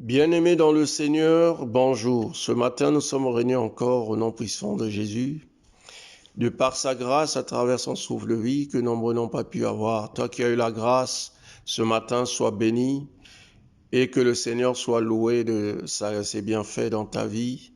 Bien-aimés dans le Seigneur, bonjour. Ce matin, nous sommes réunis encore au nom puissant de Jésus. De par sa grâce, à travers son souffle de vie que nombreux n'ont pas pu avoir. Toi qui as eu la grâce, ce matin, sois béni et que le Seigneur soit loué de ses bienfaits dans ta vie.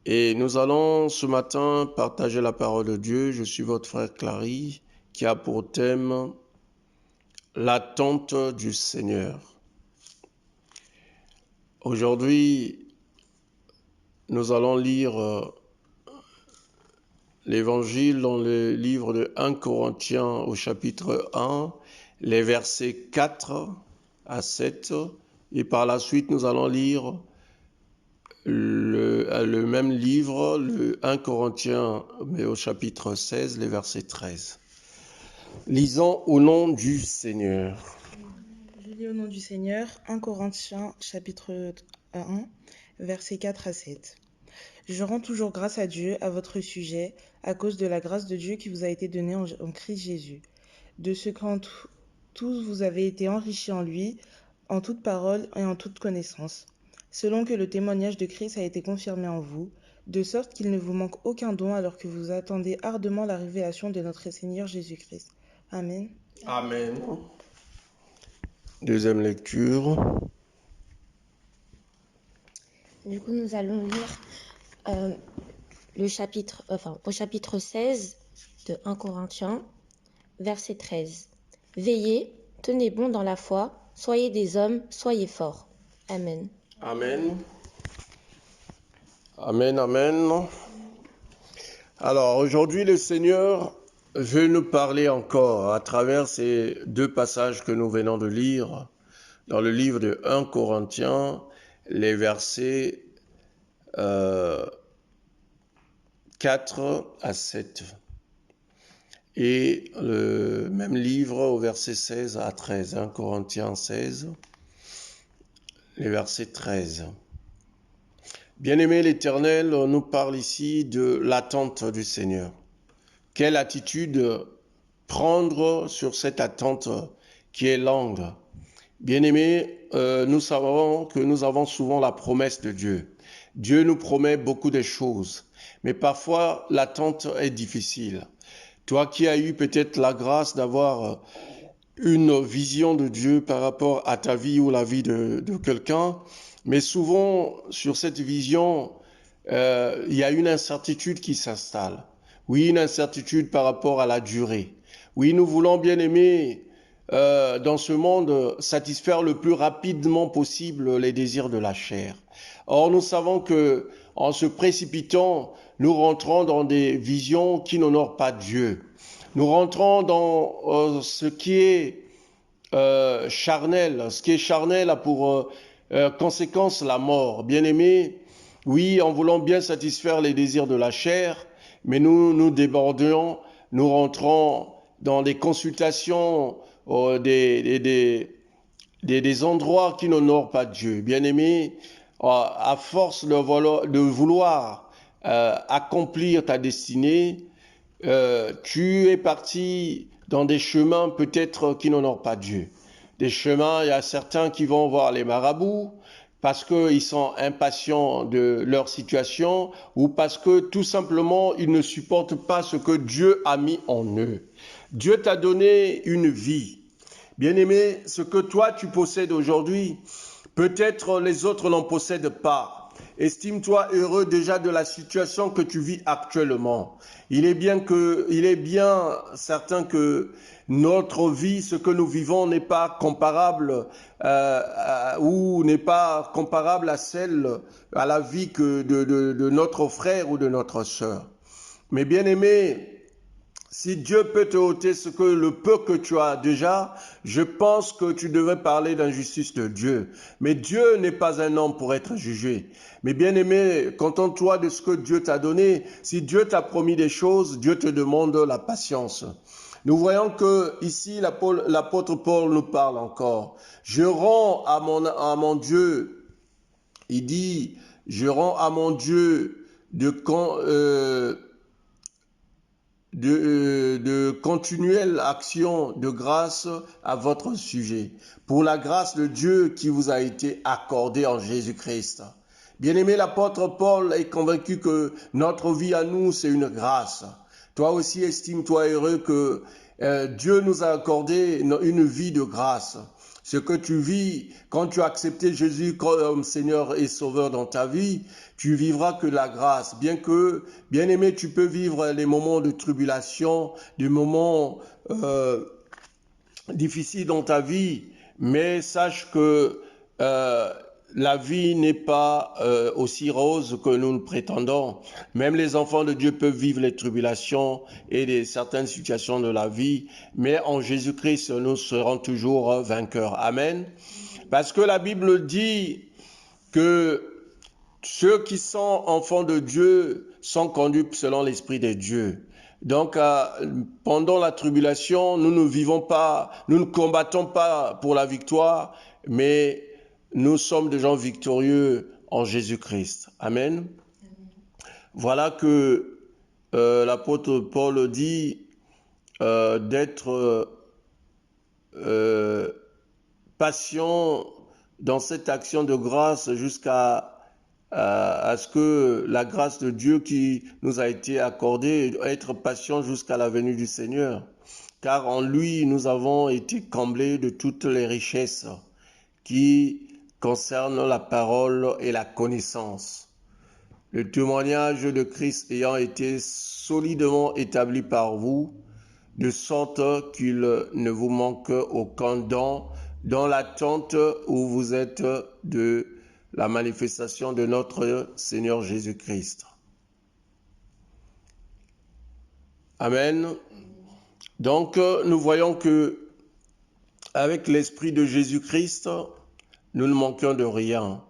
Et nous allons ce matin partager la parole de Dieu. Je suis votre frère Clary qui a pour thème l'attente du Seigneur. Aujourd'hui, nous allons lire l'Évangile dans le livre de 1 Corinthiens au chapitre 1, les versets 4 à 7. Et par la suite, nous allons lire le même livre, le 1 Corinthiens, mais au chapitre 16, les versets 13. Lisons au nom du Seigneur. Je lis au nom du Seigneur, 1 Corinthiens chapitre 1, versets 4 à 7. Je rends toujours grâce à Dieu à votre sujet, à cause de la grâce de Dieu qui vous a été donnée en Christ Jésus, de ce qu'en tous vous avez été enrichis en lui, en toute parole et en toute connaissance, selon que le témoignage de Christ a été confirmé en vous, de sorte qu'il ne vous manque aucun don alors que vous attendez ardemment la révélation de notre Seigneur Jésus-Christ. Amen. Amen. Deuxième lecture. Du coup, nous allons lire au chapitre 16 de 1 Corinthiens, verset 13. Veillez, tenez bon dans la foi, soyez des hommes, soyez forts. Amen. Amen. Amen, amen. Alors aujourd'hui, le Seigneur veut nous parler encore à travers ces deux passages que nous venons de lire dans le livre de 1 Corinthiens, les versets 4 à 7. Et le même livre au verset 16 à 13, 1 Corinthiens 16, les versets 13. Bien-aimé l'Éternel nous parle ici de l'attente du Seigneur. Quelle attitude prendre sur cette attente qui est longue? Bien-aimé, nous savons que nous avons souvent la promesse de Dieu. Dieu nous promet beaucoup de choses, mais parfois l'attente est difficile. Toi qui as eu peut-être la grâce d'avoir une vision de Dieu par rapport à ta vie ou la vie de quelqu'un, mais souvent sur cette vision, il y a une incertitude qui s'installe. Oui, une incertitude par rapport à la durée. Oui, nous voulons bien aimer dans ce monde satisfaire le plus rapidement possible les désirs de la chair. Or, nous savons que en se précipitant, nous rentrons dans des visions qui n'honorent pas Dieu. Nous rentrons dans ce qui est charnel. Ce qui est charnel a pour conséquence la mort. Bien-aimés, oui, en voulant bien satisfaire les désirs de la chair, mais nous débordons, nous rentrons dans des consultations, des endroits qui n'honorent pas Dieu. Bien-aimés, à force de vouloir accomplir ta destinée, tu es parti dans des chemins peut-être qui n'honorent pas Dieu. Des chemins, il y a certains qui vont voir les marabouts parce qu'ils sont impatients de leur situation ou parce que tout simplement ils ne supportent pas ce que Dieu a mis en eux. Dieu t'a donné une vie. Bien-aimé, ce que toi tu possèdes aujourd'hui, peut-être les autres n'en possèdent pas. Estime-toi heureux déjà de la situation que tu vis actuellement. Il est bien certain que notre vie, ce que nous vivons, n'est pas comparable ou n'est pas comparable à la vie de notre frère ou de notre sœur. Mais bien aimé, si Dieu peut te ôter le peu que tu as déjà, je pense que tu devrais parler d'injustice de Dieu. Mais Dieu n'est pas un homme pour être jugé. Mais bien aimé, contente-toi de ce que Dieu t'a donné. Si Dieu t'a promis des choses, Dieu te demande la patience. Nous voyons que ici l'apôtre Paul nous parle encore. Je rends à mon Dieu. Il dit, je rends à mon Dieu de continuelle action de grâce à votre sujet, pour la grâce de Dieu qui vous a été accordée en Jésus-Christ. Bien-aimé, l'apôtre Paul est convaincu que notre vie à nous, c'est une grâce. Toi aussi, estime-toi heureux que Dieu nous a accordé une vie de grâce. Ce que tu vis, quand tu as accepté Jésus comme Seigneur et Sauveur dans ta vie, tu vivras que la grâce. Bien aimé, tu peux vivre les moments de tribulation, des moments difficiles dans ta vie, mais sache que la vie n'est pas aussi rose que nous le prétendons. Même les enfants de Dieu peuvent vivre les tribulations et certaines situations de la vie, mais en Jésus-Christ, nous serons toujours vainqueurs. Amen. Parce que la Bible dit que ceux qui sont enfants de Dieu sont conduits selon l'Esprit de Dieu. Donc, pendant la tribulation, nous ne combattons pas pour la victoire, mais nous sommes des gens victorieux en Jésus-Christ. Amen. Voilà que l'apôtre Paul dit d'être patient dans cette action de grâce jusqu'à ce que la grâce de Dieu qui nous a été accordée, être patient jusqu'à la venue du Seigneur. Car en lui, nous avons été comblés de toutes les richesses qui concernent la parole et la connaissance. Le témoignage de Christ ayant été solidement établi par vous, de sorte qu'il ne vous manque aucun don dans l'attente où vous êtes de la manifestation de notre Seigneur Jésus-Christ. Amen. Donc, nous voyons que avec l'Esprit de Jésus-Christ, nous ne manquons de rien.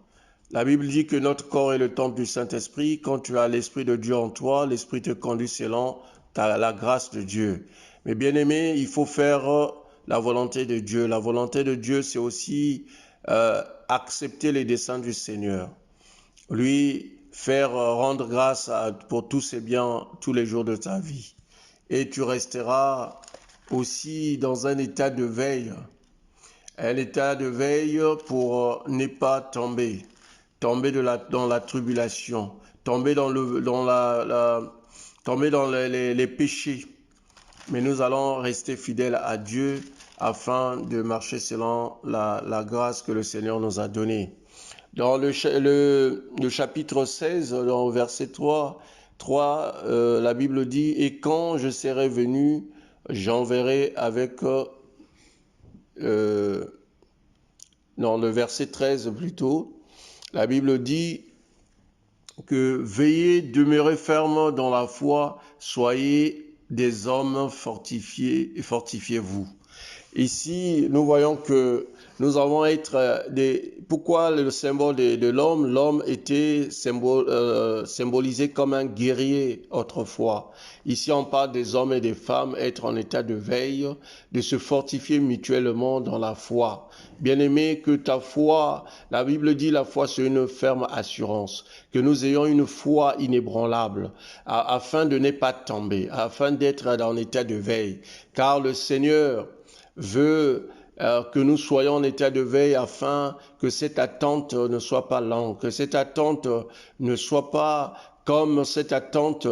La Bible dit que notre corps est le temple du Saint-Esprit. Quand tu as l'Esprit de Dieu en toi, l'Esprit te conduit selon la grâce de Dieu. Mais bien aimé, il faut faire la volonté de Dieu. La volonté de Dieu, c'est aussi accepter les desseins du Seigneur. Lui faire rendre grâce pour tous ses biens tous les jours de ta vie. Et tu resteras aussi dans un état de veille. Un état de veille pour ne pas tomber dans la tribulation, tomber dans les péchés. Mais nous allons rester fidèles à Dieu afin de marcher selon la grâce que le Seigneur nous a donnée. Dans le chapitre 16, dans le verset 3, la Bible dit « Et quand je serai venu, j'enverrai avec... » dans le verset 13 plutôt, la Bible dit que « Veillez, demeurez ferme dans la foi, soyez des hommes fortifiés et fortifiez-vous. » Ici, nous voyons que nous allons être Pourquoi le symbole de l'homme? L'homme était symbolisé comme un guerrier autrefois. Ici, on parle des hommes et des femmes être en état de veille, de se fortifier mutuellement dans la foi. Bien-aimé, que ta foi, la Bible dit la foi c'est une ferme assurance, que nous ayons une foi inébranlable, afin de ne pas tomber, afin d'être en état de veille. Car le Seigneur veut que nous soyons en état de veille afin que cette attente ne soit pas longue, que cette attente ne soit pas comme cette attente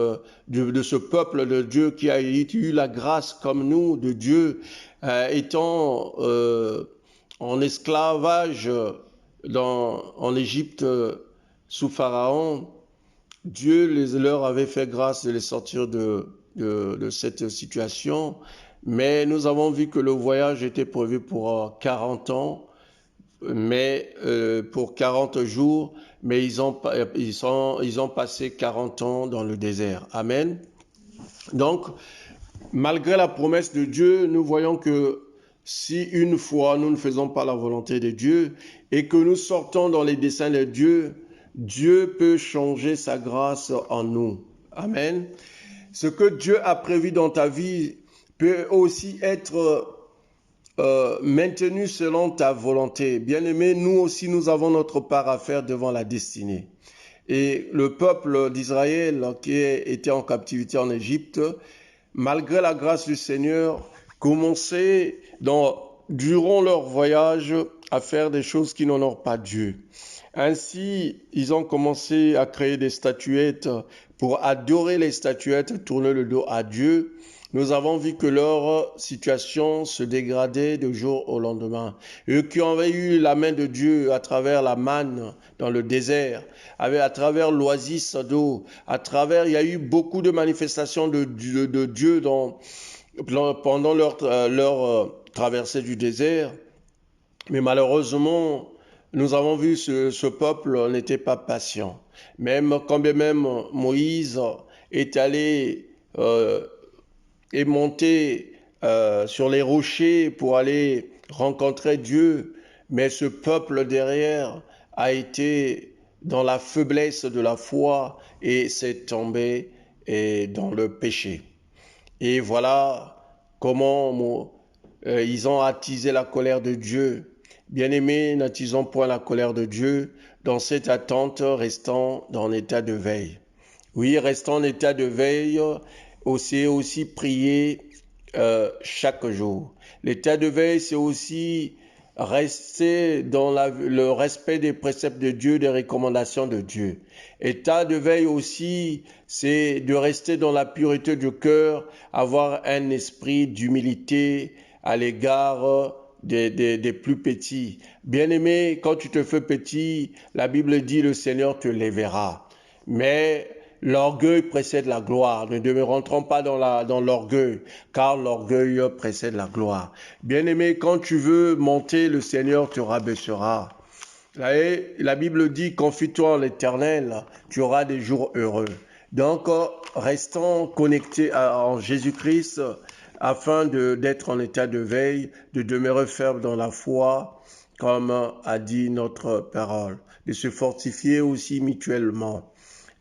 de ce peuple de Dieu qui a eu la grâce comme nous de Dieu, étant en esclavage en Égypte sous Pharaon. Dieu leur avait fait grâce de les sortir de cette situation. Mais nous avons vu que le voyage était prévu pour 40 ans, mais pour 40 jours, mais ils ont passé 40 ans dans le désert. Amen. Donc, malgré la promesse de Dieu, nous voyons que si une fois nous ne faisons pas la volonté de Dieu et que nous sortons dans les desseins de Dieu, Dieu peut changer sa grâce en nous. Amen. Ce que Dieu a prévu dans ta vie peut aussi être maintenu selon ta volonté. Bien-aimé, nous aussi, nous avons notre part à faire devant la destinée. Et le peuple d'Israël qui était en captivité en Égypte malgré la grâce du Seigneur, commençaient durant leur voyage à faire des choses qui n'honorent pas Dieu. Ainsi, ils ont commencé à créer des statuettes pour adorer les statuettes, tourner le dos à Dieu. Nous avons vu que leur situation se dégradait de jour au lendemain. Eux qui avaient eu la main de Dieu à travers la manne dans le désert, à travers l'oasis d'eau, il y a eu beaucoup de manifestations de Dieu pendant leur traversée du désert. Mais malheureusement, nous avons vu ce peuple n'était pas patient. Quand bien même Moïse est allé et monté sur les rochers pour aller rencontrer Dieu, mais ce peuple derrière a été dans la faiblesse de la foi et s'est tombé dans le péché. Et voilà comment ils ont attisé la colère de Dieu. Bien-aimés, n'attisons point la colère de Dieu dans cette attente, restant dans l'état de veille. Oui, restons en état de veille, aussi prier chaque jour. L'état de veille, c'est aussi rester dans le respect des préceptes de Dieu, des recommandations de Dieu. État de veille aussi, c'est de rester dans la pureté du cœur, avoir un esprit d'humilité à l'égard des plus petits. Bien-aimé, quand tu te fais petit, la Bible dit le Seigneur te lèvera. Mais l'orgueil précède la gloire. Ne rentrons pas dans l'orgueil, car l'orgueil précède la gloire. Bien-aimé, quand tu veux monter, le Seigneur te rabaissera. La Bible dit, confie-toi en l'Éternel, tu auras des jours heureux. Donc, restons connectés en Jésus-Christ afin d'être en état de veille, de demeurer ferme dans la foi, comme a dit notre parole, de se fortifier aussi mutuellement.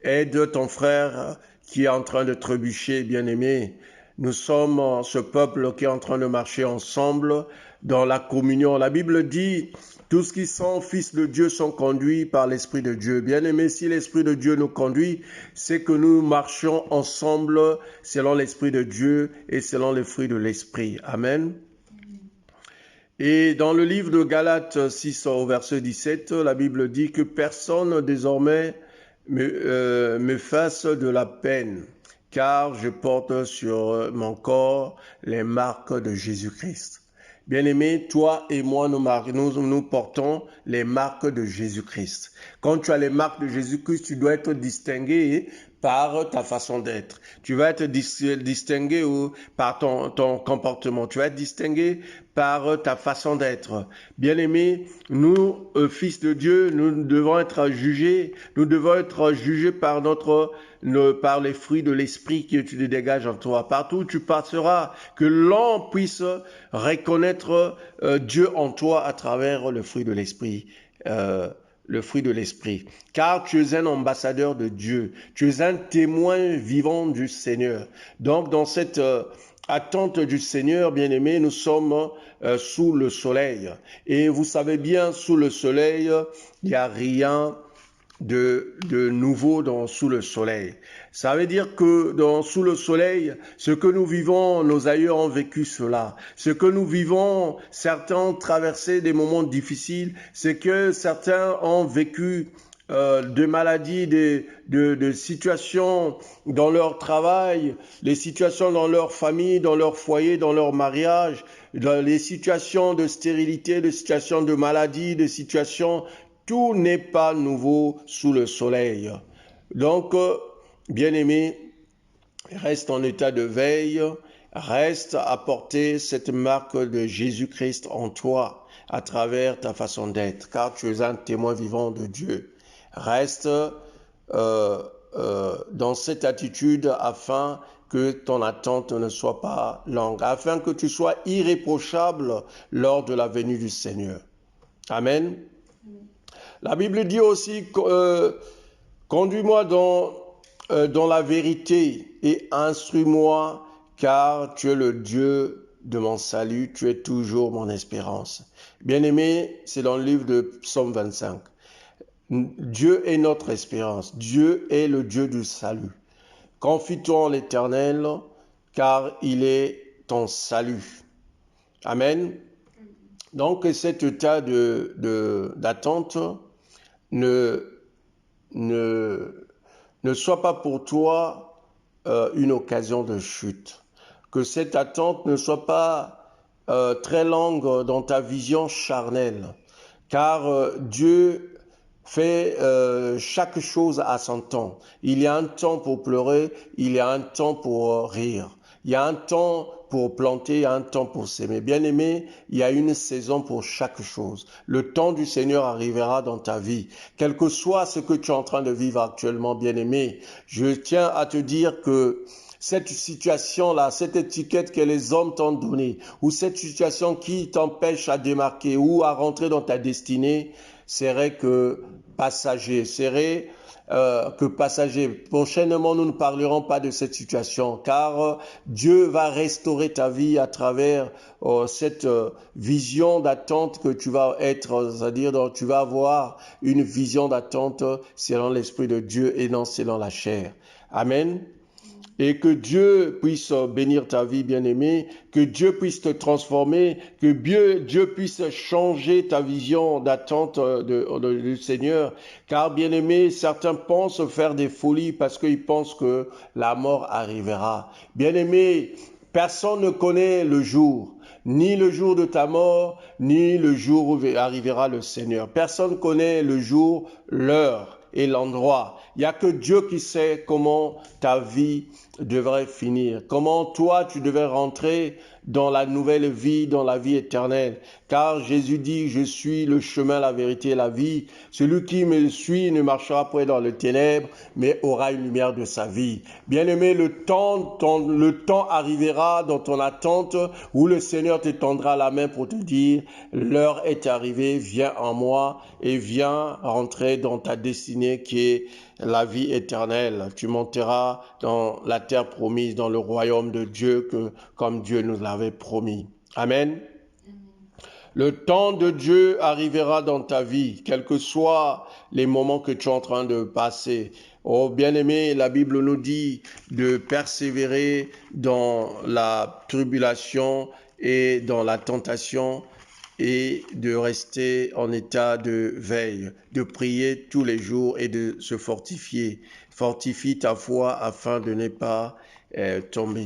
Aide ton frère qui est en train de trébucher, bien-aimé. Nous sommes ce peuple qui est en train de marcher ensemble dans la communion. La Bible dit, tous qui sont fils de Dieu sont conduits par l'Esprit de Dieu. Bien-aimé, si l'Esprit de Dieu nous conduit, c'est que nous marchons ensemble selon l'Esprit de Dieu et selon les fruits de l'Esprit. Amen. Et dans le livre de Galates 6 au verset 17, la Bible dit que personne désormais me fasse de la peine, car je porte sur mon corps les marques de Jésus-Christ. Bien-aimé, toi et moi, nous portons les marques de Jésus-Christ. Quand tu as les marques de Jésus-Christ, tu dois être distingué par ta façon d'être. Tu vas être distingué par ton comportement. Tu vas être distingué par ta façon d'être. Bien-aimés, nous, fils de Dieu, nous devons être jugés. Nous devons être jugés par par les fruits de l'esprit que tu dégages en toi. Partout où tu passeras, que l'on puisse reconnaître Dieu en toi à travers le fruit de l'esprit. Le fruit de l'esprit. Car tu es un ambassadeur de Dieu. Tu es un témoin vivant du Seigneur. Donc, dans cette attente du Seigneur, bien-aimé, nous sommes sous le soleil. Et vous savez bien, sous le soleil, il n'y a rien de nouveau sous le soleil. Ça veut dire que sous le soleil, ce que nous vivons, nos aïeux ont vécu cela. Ce que nous vivons, certains ont traversé des moments difficiles, c'est que certains ont vécu de maladies, de situations dans leur travail, les situations dans leur famille, dans leur foyer, dans leur mariage, dans les situations de stérilité, de situations de maladie, de situations. Tout n'est pas nouveau sous le soleil. Donc, bien-aimé, reste en état de veille, reste à porter cette marque de Jésus-Christ en toi à travers ta façon d'être, car tu es un témoin vivant de Dieu. Reste dans cette attitude afin que ton attente ne soit pas longue, afin que tu sois irréprochable lors de la venue du Seigneur. Amen. La Bible dit aussi, conduis-moi dans la vérité et instruis-moi, car tu es le Dieu de mon salut, tu es toujours mon espérance. Bien-aimé, c'est dans le livre de Psaume 25. Dieu est notre espérance, Dieu est le Dieu du salut. Confie-toi en l'Éternel, car il est ton salut. Amen. Donc cet état d'attente ne soit pas pour toi une occasion de chute. Que cette attente ne soit pas très longue dans ta vision charnelle, car Dieu fait chaque chose à son temps. Il y a un temps pour pleurer, il y a un temps pour rire. Il y a un temps pour planter, il y a un temps pour s'aimer. Bien-aimé, il y a une saison pour chaque chose. Le temps du Seigneur arrivera dans ta vie. Quel que soit ce que tu es en train de vivre actuellement, bien-aimé, je tiens à te dire que cette situation-là, cette étiquette que les hommes t'ont donnée, ou cette situation qui t'empêche à démarquer ou à rentrer dans ta destinée, serait que passager, Prochainement, nous ne parlerons pas de cette situation, car Dieu va restaurer ta vie à travers cette vision d'attente que tu vas être, c'est-à-dire donc tu vas avoir une vision d'attente selon l'Esprit de Dieu et non selon la chair. Amen. Et que Dieu puisse bénir ta vie, bien-aimée, que Dieu puisse te transformer, que Dieu puisse changer ta vision d'attente du Seigneur. Car, bien-aimé, certains pensent faire des folies parce qu'ils pensent que la mort arrivera. Bien-aimé, personne ne connaît le jour, ni le jour de ta mort, ni le jour où arrivera le Seigneur. Personne ne connaît le jour, l'heure et l'endroit. Il n'y a que Dieu qui sait comment ta vie devrait finir, comment toi tu devrais rentrer dans la nouvelle vie, dans la vie éternelle. Car Jésus dit, je suis le chemin, la vérité et la vie. Celui qui me suit ne marchera point dans les ténèbres, mais aura une lumière de sa vie. Bien-aimé, le temps arrivera dans ton attente où le Seigneur te tendra la main pour te dire, l'heure est arrivée, viens en moi et viens rentrer dans ta destinée qui est la vie éternelle. Tu monteras dans la terre promise, dans le royaume de Dieu, comme Dieu nous l'avait promis. Amen. Le temps de Dieu arrivera dans ta vie, quels que soient les moments que tu es en train de passer. Oh bien-aimé, la Bible nous dit de persévérer dans la tribulation et dans la tentation et de rester en état de veille, de prier tous les jours et de se fortifier. Fortifie ta foi afin de ne pas tomber.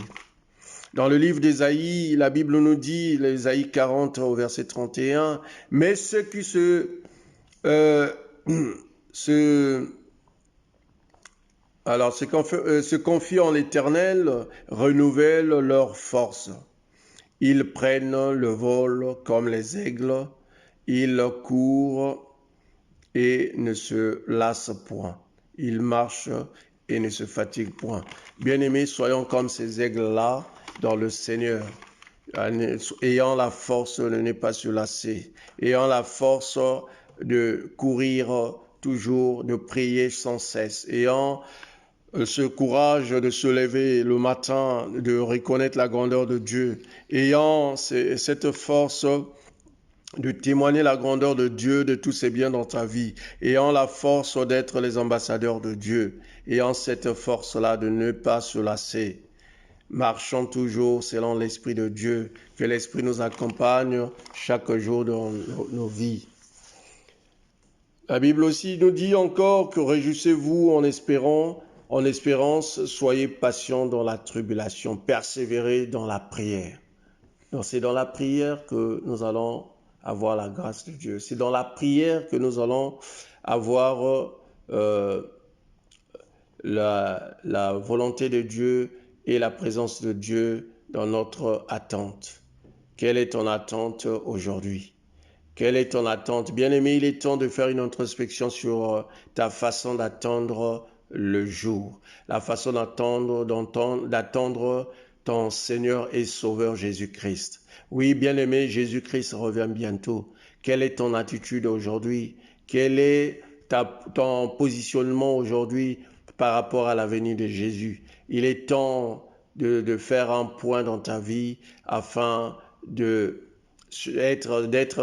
Dans le livre d'Ésaïe, la Bible nous dit, l'Ésaïe 40 au verset 31, « Mais ceux qui se confient en l'Éternel renouvellent leur force. Ils prennent le vol comme les aigles, ils courent et ne se lassent point. Ils marchent et ne se fatiguent point. » Bien-aimés, soyons comme ces aigles-là dans le Seigneur, ayant la force de ne pas se lasser, ayant la force de courir toujours, de prier sans cesse, ayant ce courage de se lever le matin, de reconnaître la grandeur de Dieu, ayant cette force de témoigner la grandeur de Dieu, de tous ses biens dans ta vie, ayant la force d'être les ambassadeurs de Dieu, ayant cette force-là de ne pas se lasser. Marchons toujours selon l'Esprit de Dieu, que l'Esprit nous accompagne chaque jour dans nos vies. La Bible aussi nous dit encore que réjouissez-vous en espérance, soyez patients dans la tribulation, persévérez dans la prière. Donc c'est dans la prière que nous allons avoir la grâce de Dieu. C'est dans la prière que nous allons avoir la volonté de Dieu et la présence de Dieu dans notre attente. Quelle est ton attente aujourd'hui? Quelle est ton attente? Bien-aimé, il est temps de faire une introspection sur ta façon d'attendre le jour, la façon d'attendre ton Seigneur et Sauveur Jésus-Christ. Oui, bien-aimé, Jésus-Christ revient bientôt. Quelle est ton attitude aujourd'hui? Quel est ton positionnement aujourd'hui par rapport à la venue de Jésus? Il est temps de faire un point dans ta vie afin d'être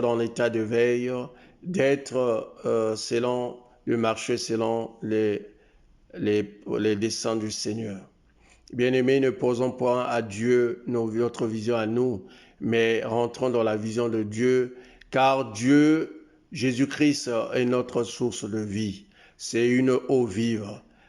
dans l'état de veille, de marcher selon les desseins du Seigneur. Bien-aimés, ne posons point à Dieu notre vision à nous, mais rentrons dans la vision de Dieu, car Dieu, Jésus-Christ, est notre source de vie. C'est une eau vive.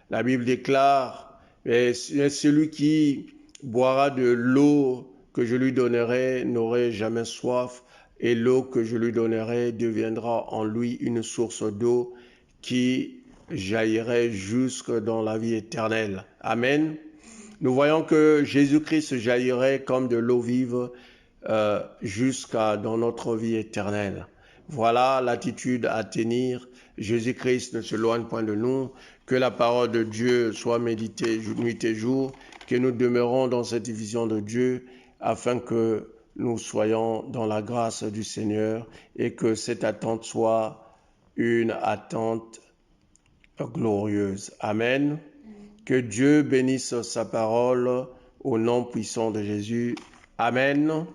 La Bible déclare, mais celui qui boira de l'eau que je lui donnerai n'aurait jamais soif, et l'eau que je lui donnerai deviendra en lui une source d'eau qui jaillirait jusque dans la vie éternelle. Amen. Nous voyons que Jésus-Christ jaillirait comme de l'eau vive jusqu'à dans notre vie éternelle. Voilà l'attitude à tenir. Jésus-Christ ne se loigne point de nous. Que la parole de Dieu soit méditée nuit et jour, que nous demeurons dans cette vision de Dieu afin que nous soyons dans la grâce du Seigneur et que cette attente soit une attente glorieuse. Amen. Que Dieu bénisse sa parole au nom puissant de Jésus. Amen.